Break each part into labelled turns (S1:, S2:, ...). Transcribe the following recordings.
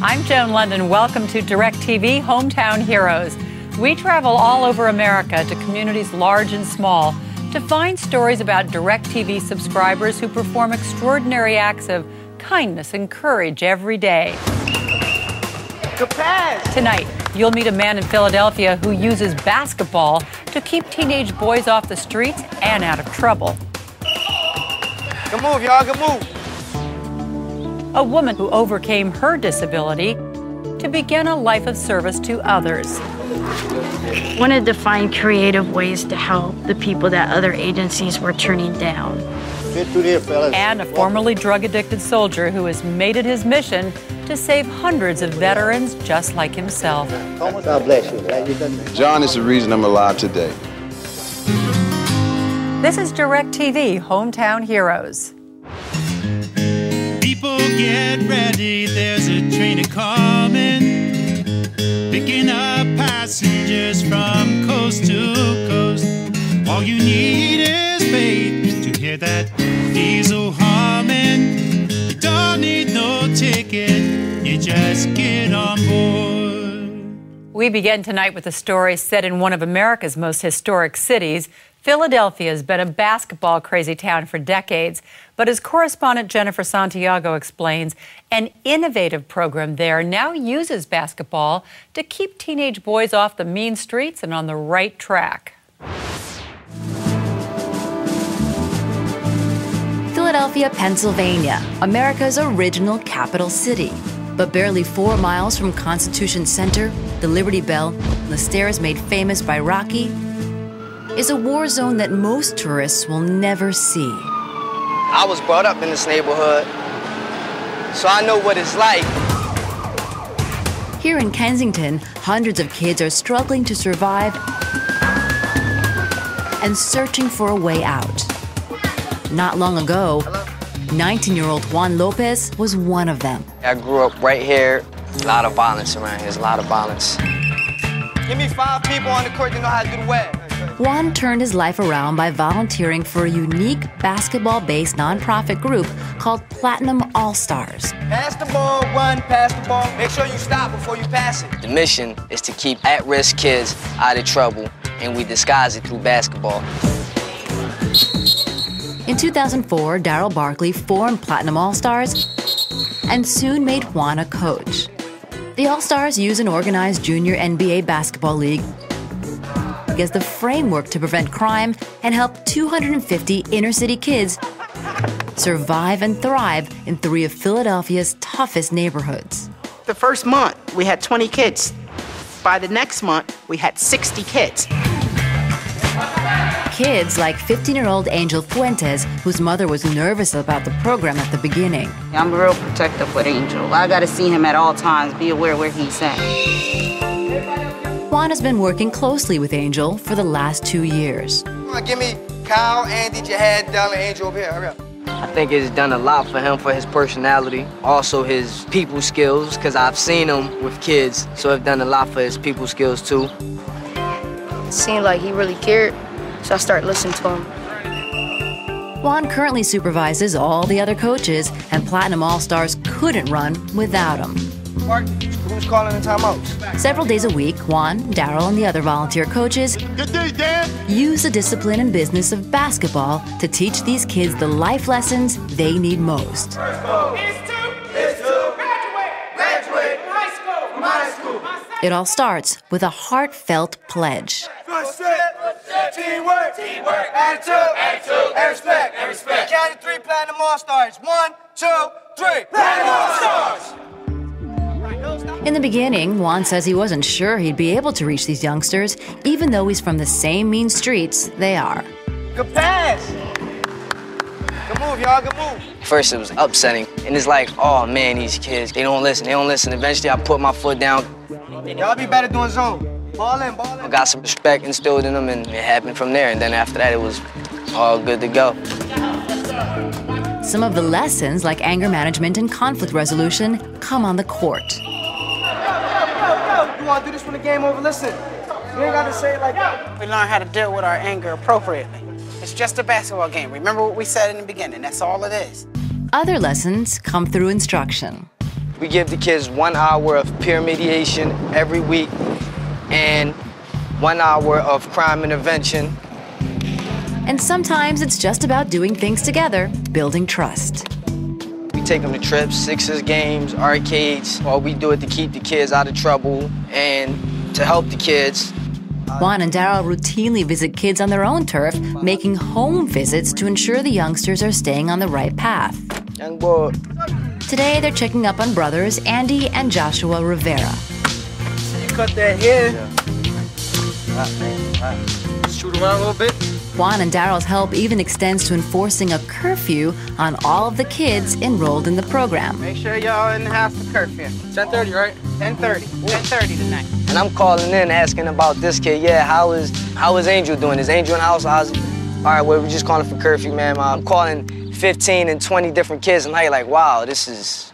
S1: I'm Joan London. Welcome to DirecTV Hometown Heroes. We travel all over America to communities large and small to find stories about DirecTV subscribers who perform extraordinary acts of kindness and courage every day.
S2: Good pass.
S1: Tonight, you'll meet a man in Philadelphia who uses basketball to keep teenage boys off the streets and out of trouble.
S2: Good move, y'all. Good move.
S1: A woman who overcame her disability to begin a life of service to others.
S3: Wanted to find creative ways to help the people that other agencies were turning down.
S2: Get through there, fellas.
S1: And a formerly drug-addicted soldier who has made it his mission to save hundreds of veterans just like himself.
S2: God bless you.
S4: John is the reason I'm alive today.
S1: This is DirecTV Hometown Heroes.
S5: People get ready, there's a train a-coming, picking up passengers from coast to coast. All you need is faith to hear that diesel humming. You don't need no ticket, you just get on board.
S1: We begin tonight with a story set in one of America's most historic cities. Philadelphia has been a basketball-crazy town for decades, but as correspondent Jennifer Santiago explains, an innovative program there now uses basketball to keep teenage boys off the mean streets and on the right track.
S6: Philadelphia, Pennsylvania, America's original capital city. But barely 4 miles from Constitution Center, the Liberty Bell, the stairs made famous by Rocky, is a war zone that most tourists will never see.
S2: I was brought up in this neighborhood, so I know what it's like.
S6: Here in Kensington, hundreds of kids are struggling to survive and searching for a way out. Not long ago, 19-year-old Juan Lopez was one of them.
S2: I grew up right here. A lot of violence around here. There's a lot of violence. Give me 5 people on the court that know how to do the web.
S6: Juan turned his life around by volunteering for a unique basketball-based nonprofit group called Platinum All-Stars.
S2: Pass the ball, run, pass the ball. Make sure you stop before you pass it. The mission is to keep at-risk kids out of trouble, and we disguise it through basketball.
S6: In 2004, Darryl Barkley formed Platinum All-Stars and soon made Juan a coach. The All-Stars use an organized junior NBA basketball league as the framework to prevent crime and help 250 inner-city kids survive and thrive in 3 of Philadelphia's toughest neighborhoods.
S7: The first month, we had 20 kids. By the next month, we had 60 kids.
S6: Kids like 15-year-old Angel Fuentes, whose mother was nervous about the program at the beginning.
S7: I'm real protective with Angel. I gotta see him at all times, be aware where he's at.
S6: Juan has been working closely with Angel for the last 2 years.
S2: Come on, give me Kyle, Andy, Jahad, Dell, and Angel over here. Hurry up. I think it's done a lot for him, for his personality, also his people skills, because I've seen him with kids, so I've done a lot for his people skills, too.
S8: It seemed like he really cared, so I started listening to him.
S6: Juan currently supervises all the other coaches, and Platinum All-Stars couldn't run without him.
S2: Mark, who's calling the timeouts?
S6: Several days a week, Juan, Darryl, and the other volunteer coaches use the discipline and business of basketball to teach these kids the life lessons they need most.
S5: It's to graduate from high school.
S6: It all starts with a heartfelt pledge.
S2: Teamwork, attitude, and respect. Count to 3, Platinum All-Stars. 1, 2, 3, Platinum All-Stars!
S6: In the beginning, Juan says he wasn't sure he'd be able to reach these youngsters, even though he's from the same mean streets they are.
S2: Good pass! Good move, y'all, good move. First, it was upsetting, and it's like, oh man, these kids, they don't listen. Eventually, I put my foot down. Y'all be better doing zone. Ball in. I got some respect instilled in them, and it happened from there. And then after that, it was all good to go.
S6: Some of the lessons, like anger management and conflict resolution, come on the court.
S2: You want to do this when the game over? Listen, you ain't got to say it like that.
S7: We learn how to deal with our anger appropriately. It's just a basketball game. Remember what we said in the beginning. That's all it is.
S6: Other lessons come through instruction.
S2: We give the kids 1 hour of peer mediation every week and 1 hour of crime intervention.
S6: And sometimes it's just about doing things together, building trust.
S2: We take them to trips, Sixers games, arcades. All we do it to keep the kids out of trouble and to help the kids.
S6: Juan and Daryl routinely visit kids on their own turf, making home visits to ensure the youngsters are staying on the right path.
S2: Young boy.
S6: Today, they're checking up on brothers Andy and Joshua Rivera.
S2: You cut that hair. Shoot around a little bit.
S6: Juan and Daryl's help even extends to enforcing a curfew on all of the kids enrolled in the program.
S7: Make sure y'all in the house for curfew.
S2: 10:30, right?
S7: 10:30. 10:30 tonight.
S2: And I'm calling in asking about this kid. Yeah, how is Angel doing? Is Angel in the house? All right, well, we're just calling for curfew, man. I'm calling 15 and 20 different kids, and I'm like, wow, this is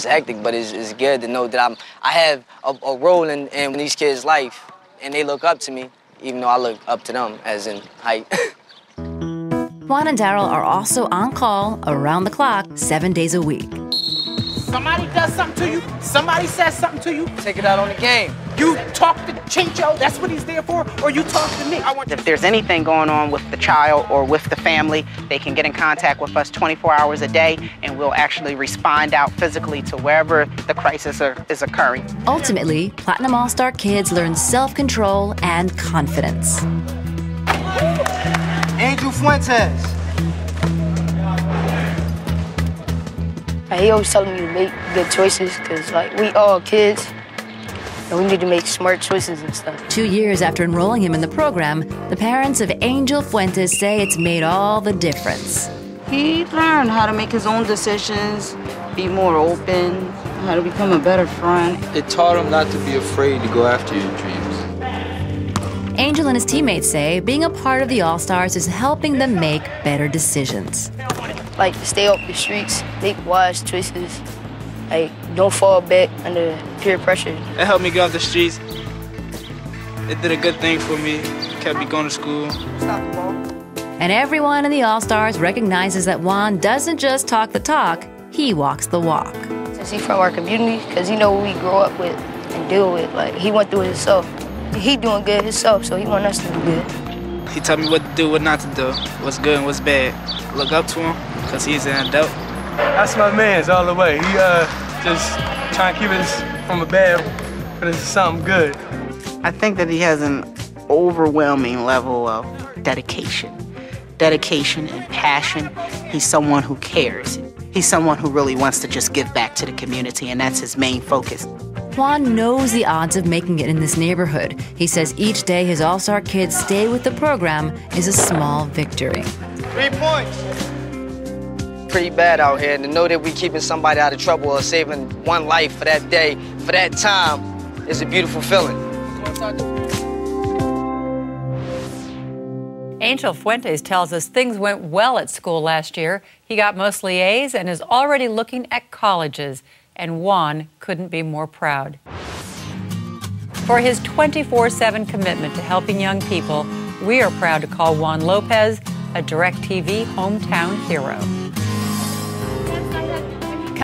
S2: hectic, but it's good to know that I have a role in these kids' life, and they look up to me, even though I look up to them, as in height.
S6: Juan and Daryl are also on call around the clock, 7 days a week.
S7: Somebody does something to you, somebody says something to you,
S2: Take it out on the game.
S7: you talk to Chincho, that's what he's there for, or you talk to me. If there's anything going on with the child or with the family, they can get in contact with us 24 hours a day, and we'll actually respond out physically to wherever the crisis is occurring.
S6: Ultimately, Platinum All-Star kids learn self-control and confidence.
S2: Angel Fuentes.
S8: He always telling me to make good choices because, like, we all kids and we need to make smart choices and stuff.
S6: 2 years after enrolling him in the program, the parents of Angel Fuentes say it's made all the difference.
S9: He learned how to make his own decisions, be more open, how to become a better friend.
S10: It taught him not to be afraid to go after your dreams.
S6: Angel and his teammates say being a part of the All-Stars is helping them make better decisions.
S8: Like, to stay off the streets, make wise choices, like, don't fall back under peer pressure.
S11: It helped me get off the streets. It did a good thing for me, kept me going to school.
S6: And everyone in the All-Stars recognizes that Juan doesn't just talk the talk, he walks the walk.
S8: Since he's from our community, because he know what we grow up with and deal with, like, he went through it himself. He doing good himself, so he want us to do good.
S11: He taught me what to do, what not to do, what's good and what's bad. I look up to him because he's an adult.
S12: That's my man's all the way. He just trying to keep us from a bad, but it's something good.
S7: I think that he has an overwhelming level of dedication and passion. He's someone who cares. He's someone who really wants to just give back to the community, and that's his main focus.
S6: Juan knows the odds of making it in this neighborhood. He says each day his All-Star kids stay with the program is a small victory.
S2: 3 points. Pretty bad out here, and to know that we keeping somebody out of trouble or saving one life for that day, for that time, is a beautiful feeling.
S1: Angel Fuentes tells us things went well at school last year. He got mostly A's and is already looking at colleges. And Juan couldn't be more proud. For his 24/7 commitment to helping young people, we are proud to call Juan Lopez a DirecTV hometown hero.